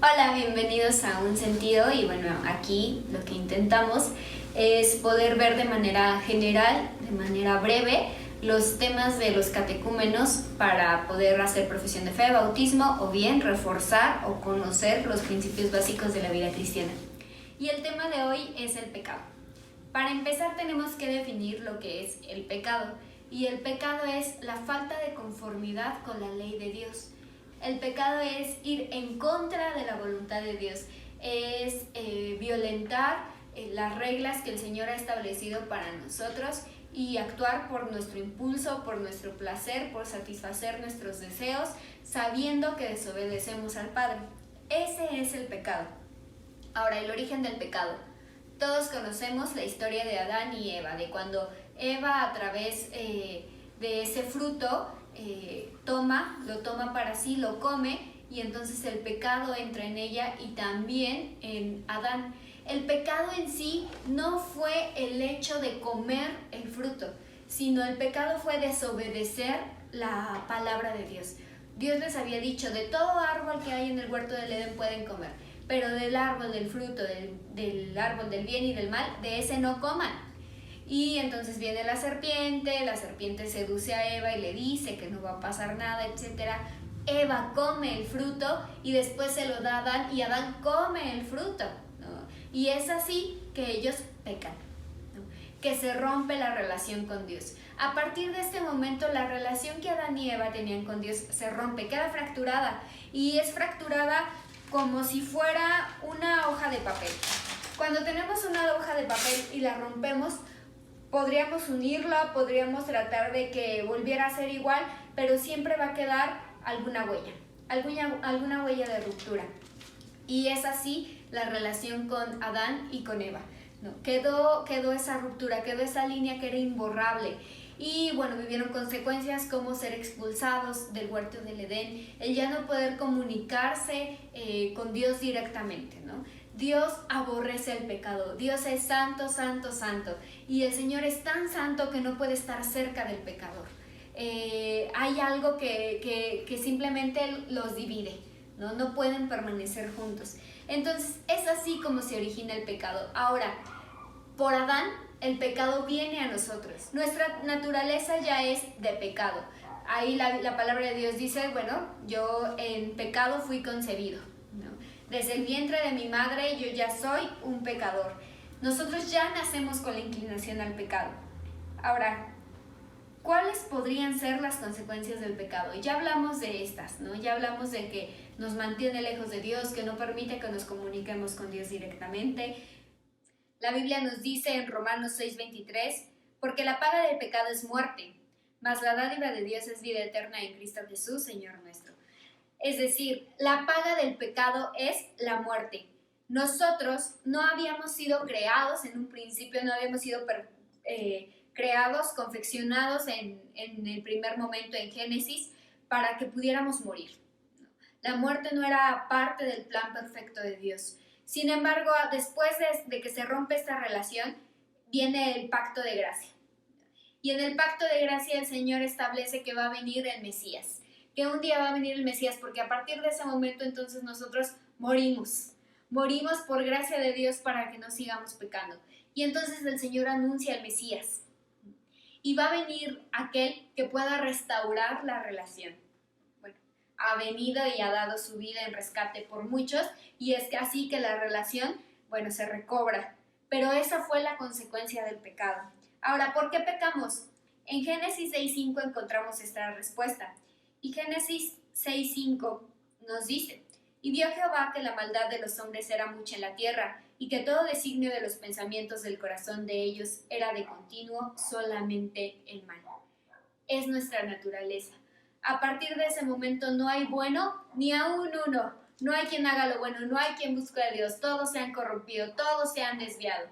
Hola, bienvenidos a Un Sentido y bueno, aquí lo que intentamos es poder ver de manera general, de manera breve, los temas de los catecúmenos para poder hacer profesión de fe, bautismo o bien reforzar o conocer los principios básicos de la vida cristiana. Y el tema de hoy es el pecado. Para empezar tenemos que definir lo que es el pecado y el pecado es la falta de conformidad con la ley de Dios. El pecado es ir en contra de la voluntad de Dios, es violentar las reglas que el Señor ha establecido para nosotros y actuar por nuestro impulso, por nuestro placer, por satisfacer nuestros deseos, sabiendo que desobedecemos al Padre. Ese es el pecado. Ahora, el origen del pecado. Todos conocemos la historia de Adán y Eva, de cuando Eva a través de ese fruto lo toma para sí, lo come y entonces el pecado entra en ella y también en Adán. El pecado en sí no fue el hecho de comer el fruto, sino el pecado fue desobedecer la palabra de Dios. Dios les había dicho, de todo árbol que hay en el huerto del Edén pueden comer, pero del árbol del fruto, del árbol del bien y del mal, de ese no coman. Y entonces viene la serpiente seduce a Eva y le dice que no va a pasar nada, etc. Eva come el fruto y después se lo da a Adán y Adán come el fruto, ¿no? Y es así que ellos pecan, ¿no? Que se rompe la relación con Dios. A partir de este momento la relación que Adán y Eva tenían con Dios se rompe, queda fracturada y es fracturada como si fuera una hoja de papel. Cuando tenemos una hoja de papel y la rompemos, podríamos unirla, podríamos tratar de que volviera a ser igual, pero siempre va a quedar alguna huella de ruptura. Y es así la relación con Adán y con Eva, ¿no? Quedó esa ruptura, quedó esa línea que era imborrable. Y bueno, vivieron consecuencias como ser expulsados del huerto del Edén, el ya no poder comunicarse con Dios directamente, ¿no? Dios aborrece el pecado, Dios es santo, santo, santo, y el Señor es tan santo que no puede estar cerca del pecador. Hay algo que simplemente los divide, ¿no? No pueden permanecer juntos. Entonces es así como se origina el pecado. Ahora, por Adán, el pecado viene a nosotros. Nuestra naturaleza ya es de pecado. Ahí la palabra de Dios dice, bueno, yo en pecado fui concebido, ¿no? Desde el vientre de mi madre yo ya soy un pecador. Nosotros ya nacemos con la inclinación al pecado. Ahora, ¿cuáles podrían ser las consecuencias del pecado? Y ya hablamos de estas, ¿no? Ya hablamos de que nos mantiene lejos de Dios, que no permite que nos comuniquemos con Dios directamente. La Biblia nos dice en Romanos 6:23, porque la paga del pecado es muerte, mas la dádiva de Dios es vida eterna en Cristo Jesús, Señor nuestro. Es decir, la paga del pecado es la muerte. Nosotros no habíamos sido creados en un principio, no habíamos sido creados, confeccionados en el primer momento en Génesis para que pudiéramos morir. La muerte no era parte del plan perfecto de Dios. Sin embargo, después de que se rompe esta relación, viene el pacto de gracia. Y en el pacto de gracia el Señor establece que va a venir el Mesías, que un día va a venir el Mesías, porque a partir de ese momento entonces nosotros morimos por gracia de Dios para que no sigamos pecando. Y entonces el Señor anuncia al Mesías y va a venir aquel que pueda restaurar la relación. Bueno, ha venido y ha dado su vida en rescate por muchos y es así que la relación, bueno, se recobra. Pero esa fue la consecuencia del pecado. Ahora, ¿por qué pecamos? En Génesis 6:5 encontramos esta respuesta. Y Génesis 6:5 nos dice, y vio Jehová que la maldad de los hombres era mucha en la tierra, y que todo designio de los pensamientos del corazón de ellos era de continuo solamente el mal. Es nuestra naturaleza. A partir de ese momento no hay bueno ni aún uno. No hay quien haga lo bueno, no hay quien busque a Dios. Todos se han corrompido, todos se han desviado.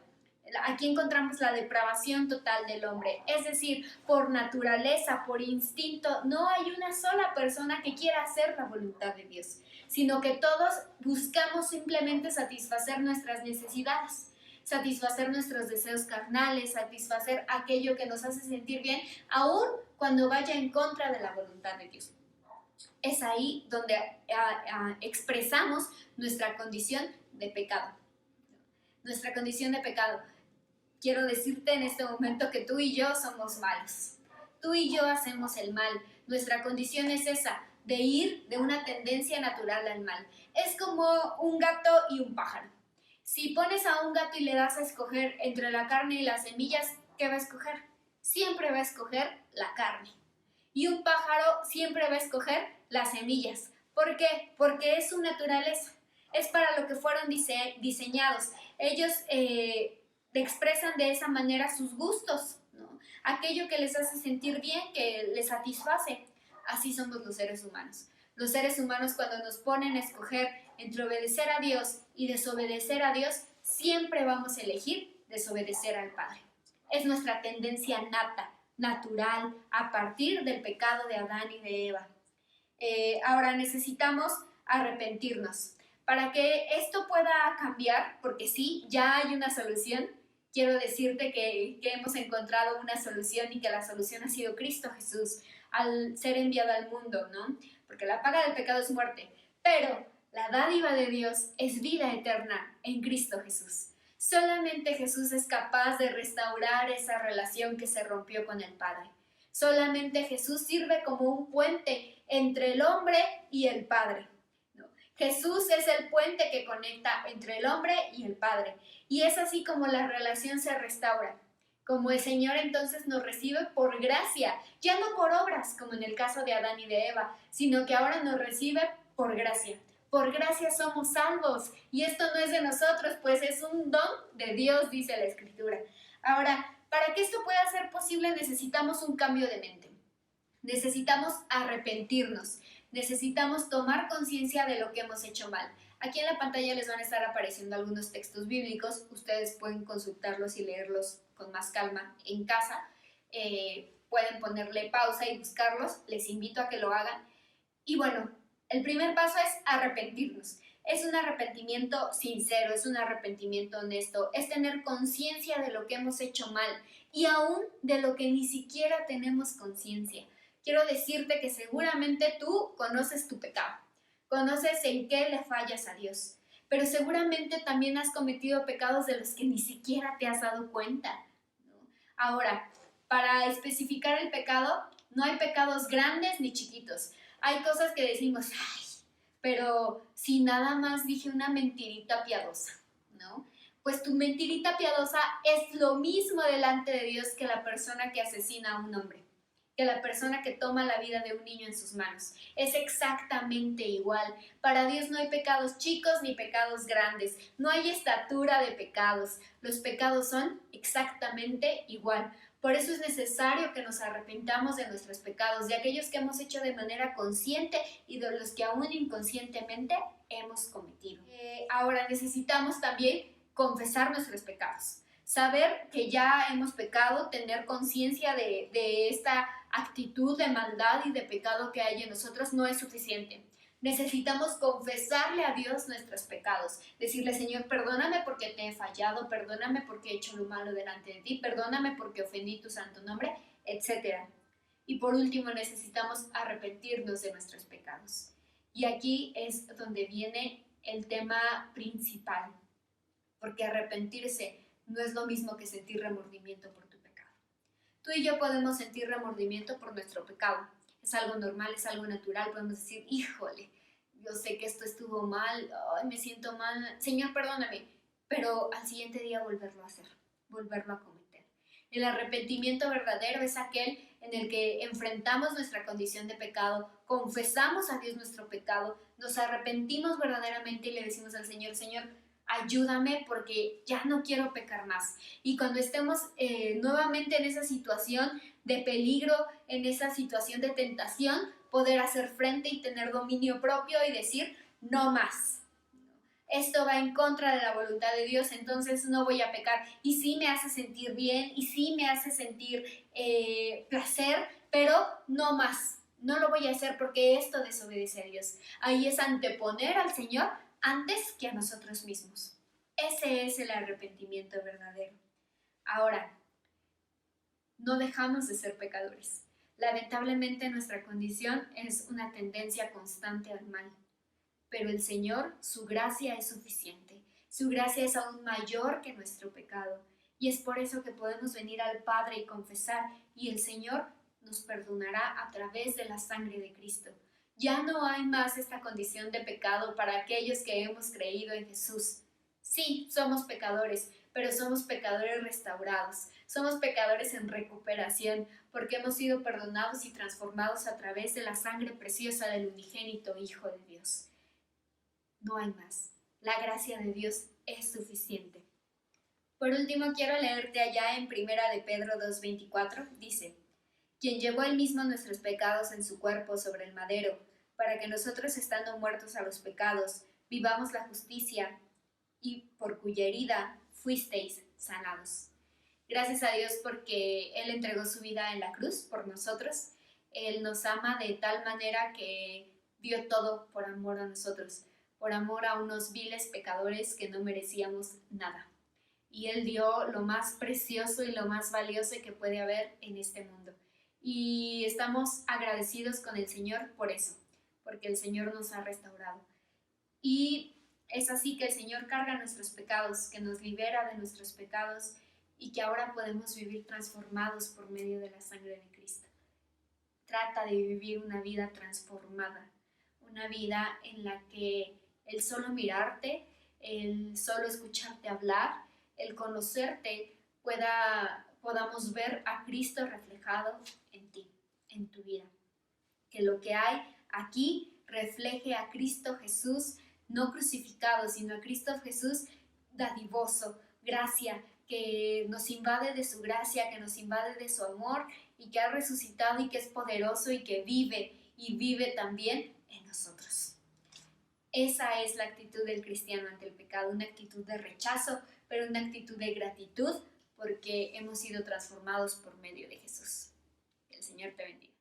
Aquí encontramos la depravación total del hombre, es decir, por naturaleza, por instinto, no hay una sola persona que quiera hacer la voluntad de Dios, sino que todos buscamos simplemente satisfacer nuestras necesidades. satisfacer nuestros deseos carnales, satisfacer aquello que nos hace sentir bien, aun cuando vaya en contra de la voluntad de Dios. Es ahí donde expresamos nuestra condición de pecado. Nuestra condición de pecado. Quiero decirte en este momento que tú y yo somos malos. Tú y yo hacemos el mal. Nuestra condición es esa, de ir de una tendencia natural al mal. Es como un gato y un pájaro. Si pones a un gato y le das a escoger entre la carne y las semillas, ¿qué va a escoger? Siempre va a escoger la carne. Y un pájaro siempre va a escoger las semillas. ¿Por qué? Porque es su naturaleza. Es para lo que fueron diseñados. Ellos expresan de esa manera sus gustos, ¿no? Aquello que les hace sentir bien, que les satisface. Así somos los seres humanos. Los seres humanos, cuando nos ponen a escoger entre obedecer a Dios y desobedecer a Dios, siempre vamos a elegir desobedecer al Padre. Es nuestra tendencia nata, natural, a partir del pecado de Adán y de Eva. Ahora necesitamos arrepentirnos. Para que esto pueda cambiar, porque sí, ya hay una solución, quiero decirte que hemos encontrado una solución y que la solución ha sido Cristo Jesús al ser enviado al mundo, ¿no? Porque la paga del pecado es muerte, pero la dádiva de Dios es vida eterna en Cristo Jesús. Solamente Jesús es capaz de restaurar esa relación que se rompió con el Padre. Solamente Jesús sirve como un puente entre el hombre y el Padre. Jesús es el puente que conecta entre el hombre y el Padre. Y es así como la relación se restaura. Como el Señor entonces nos recibe por gracia, ya no por obras, como en el caso de Adán y de Eva, sino que ahora nos recibe por gracia. Por gracia somos salvos. Y esto no es de nosotros, pues es un don de Dios, dice la Escritura. Ahora, para que esto pueda ser posible necesitamos un cambio de mente. Necesitamos arrepentirnos. Necesitamos tomar conciencia de lo que hemos hecho mal. Aquí en la pantalla les van a estar apareciendo algunos textos bíblicos. Ustedes pueden consultarlos y leerlos con más calma en casa. Pueden ponerle pausa y buscarlos. Les invito a que lo hagan. Y bueno, el primer paso es arrepentirnos. Es un arrepentimiento sincero, es un arrepentimiento honesto. Es tener conciencia de lo que hemos hecho mal y aún de lo que ni siquiera tenemos conciencia. Quiero decirte que seguramente tú conoces tu pecado, conoces en qué le fallas a Dios, pero seguramente también has cometido pecados de los que ni siquiera te has dado cuenta, ¿no? Ahora, para especificar el pecado, no hay pecados grandes ni chiquitos. Hay cosas que decimos, ay, pero si nada más dije una mentirita piadosa, ¿no? Pues tu mentirita piadosa es lo mismo delante de Dios que la persona que asesina a un hombre, que la persona que toma la vida de un niño en sus manos. Es exactamente igual. Para Dios no hay pecados chicos ni pecados grandes. No hay estatura de pecados. Los pecados son exactamente igual. Por eso es necesario que nos arrepentamos de nuestros pecados, de aquellos que hemos hecho de manera consciente y de los que aún inconscientemente hemos cometido. Ahora necesitamos también confesar nuestros pecados. Saber que ya hemos pecado, tener conciencia de esta actitud de maldad y de pecado que hay en nosotros no es suficiente. Necesitamos confesarle a Dios nuestros pecados, decirle, Señor, perdóname porque te he fallado, perdóname porque he hecho lo malo delante de ti, perdóname porque ofendí tu santo nombre, etc. Y por último, necesitamos arrepentirnos de nuestros pecados. Y aquí es donde viene el tema principal, porque arrepentirse no es lo mismo que sentir remordimiento por tu pecado. Tú y yo podemos sentir remordimiento por nuestro pecado. Es algo normal, es algo natural. Podemos decir, híjole, yo sé que esto estuvo mal, ay, me siento mal, Señor, perdóname. Pero al siguiente día volverlo a hacer, volverlo a cometer. El arrepentimiento verdadero es aquel en el que enfrentamos nuestra condición de pecado, confesamos a Dios nuestro pecado, nos arrepentimos verdaderamente y le decimos al Señor, Señor, ayúdame porque ya no quiero pecar más. Y cuando estemos nuevamente en esa situación de peligro, en esa situación de tentación, poder hacer frente y tener dominio propio y decir, no más. Esto va en contra de la voluntad de Dios, entonces no voy a pecar. Y sí me hace sentir bien, y sí me hace sentir placer, pero no más. No lo voy a hacer porque esto desobedece a Dios. Ahí es anteponer al Señor antes que a nosotros mismos. Ese es el arrepentimiento verdadero. Ahora, no dejamos de ser pecadores. Lamentablemente nuestra condición es una tendencia constante al mal. Pero el Señor, su gracia es suficiente. Su gracia es aún mayor que nuestro pecado. Y es por eso que podemos venir al Padre y confesar, y el Señor nos perdonará a través de la sangre de Cristo. Ya no hay más esta condición de pecado para aquellos que hemos creído en Jesús. Sí, somos pecadores, pero somos pecadores restaurados. Somos pecadores en recuperación, porque hemos sido perdonados y transformados a través de la sangre preciosa del unigénito Hijo de Dios. No hay más. La gracia de Dios es suficiente. Por último, quiero leerte allá en Primera de Pedro 2:24, dice: quien llevó él mismo nuestros pecados en su cuerpo sobre el madero, para que nosotros, estando muertos a los pecados, vivamos la justicia, y por cuya herida fuisteis sanados. Gracias a Dios porque Él entregó su vida en la cruz por nosotros. Él nos ama de tal manera que dio todo por amor a nosotros, por amor a unos viles pecadores que no merecíamos nada. Y Él dio lo más precioso y lo más valioso que puede haber en este mundo. Y estamos agradecidos con el Señor por eso, porque el Señor nos ha restaurado. Y es así que el Señor carga nuestros pecados, que nos libera de nuestros pecados y que ahora podemos vivir transformados por medio de la sangre de Cristo. Trata de vivir una vida transformada, una vida en la que el solo mirarte, el solo escucharte hablar, el conocerte, podamos ver a Cristo reflejado en ti, en tu vida. Que lo que hay aquí refleje a Cristo Jesús, no crucificado, sino a Cristo Jesús dadivoso, gracia, que nos invade de su gracia, que nos invade de su amor y que ha resucitado y que es poderoso y que vive y vive también en nosotros. Esa es la actitud del cristiano ante el pecado, una actitud de rechazo, pero una actitud de gratitud porque hemos sido transformados por medio de Jesús. Que el Señor te bendiga.